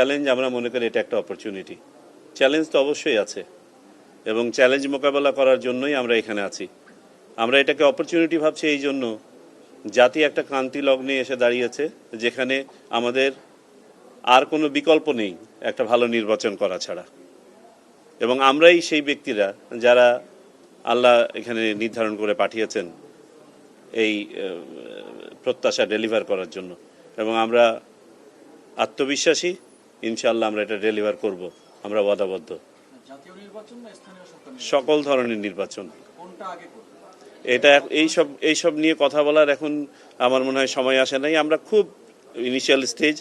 Challenge আমরা মনে করি এটা একটা অপরচুনিটি। চ্যালেঞ্জ তো অবশ্যই আছে এবং চ্যালেঞ্জ মোকাবেলা করার জন্যই আমরা এখানে আছি। আমরা এটাকে অপরচুনিটি ভাবছি এই জন্য, জাতি একটা ক্রান্তি লগ্নে এসে দাঁড়িয়েছে যেখানে আমাদের আর কোনো বিকল্প নেই একটা ভালো নির্বাচন করা ছাড়া, এবং আমরাই সেই ব্যক্তিরা যারা আল্লাহ এখানে নির্ধারণ করে পাঠিয়েছেন এই প্রত্যাশা ডেলিভার করার জন্য, এবং আমরা আত্মবিশ্বাসী ইনশাআল্লাহ আমরা এটা ডেলিভার করব। আমরা ওয়াদাবদ্ধ। জাতীয় নির্বাচন না স্থানীয় সরকার নির্বাচন? সকল ধরনের নির্বাচন। কোনটা আগে করবে? এটা এইসব নিয়ে কথা বলার এখন আমার মনে হয় সময় আসে নাই। আমরা খুব ইনিশিয়াল স্টেজ,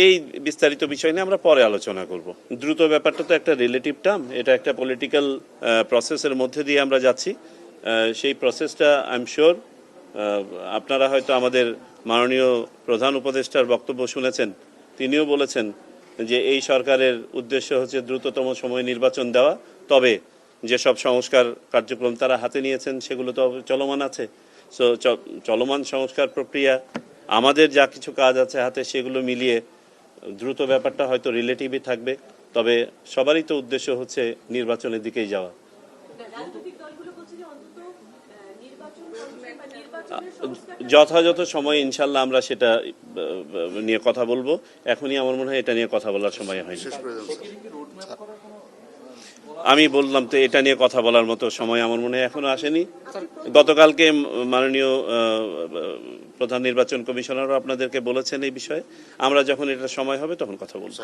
এই বিস্তারিত বিষয় নিয়ে আমরা পরে আলোচনা করব। দ্রুত ব্যাপারটা তো একটা রিলেটিভ টার্ম, এটা একটা পলিটিক্যাল প্রসেসের মধ্যে দিয়ে আমরা যাচ্ছি। সেই প্রসেসটা আই এম শিওর আপনারা হয়তো আমাদের মাননীয় প্রধান উপদেষ্টার বক্তব্য শুনেছেন। তিনিও বলেছেন যে এই সরকারের উদ্দেশ্য হচ্ছে দ্রুততম সময়ে নির্বাচন দেওয়া, তবে যেসব সংস্কার কার্যক্রম তারা হাতে নিয়েছেন সেগুলো তো চলমান আছে। সো চলমান সংস্কার প্রক্রিয়া, আমাদের যা কিছু কাজ আছে হাতে, সেগুলো মিলিয়ে দ্রুত ব্যাপারটা হয়তো রিলেটিভই থাকবে, তবে সবারই তো উদ্দেশ্য হচ্ছে নির্বাচনের দিকেই যাওয়া। যথাযথ সময় ইনশাল্লাহ আমরা সেটা নিয়ে কথা বলবো। এখনই আমার মনে হয় এটা নিয়ে কথা বলার সময় হয়নি। আমি বললাম তো এটা নিয়ে কথা বলার মতো সময় আমার মনে হয় এখনো আসেনি। গতকালকে মাননীয় প্রধান নির্বাচন কমিশনারও আপনাদেরকে বলেছেন এই বিষয়ে। আমরা যখন এটা সময় হবে তখন কথা বলবো।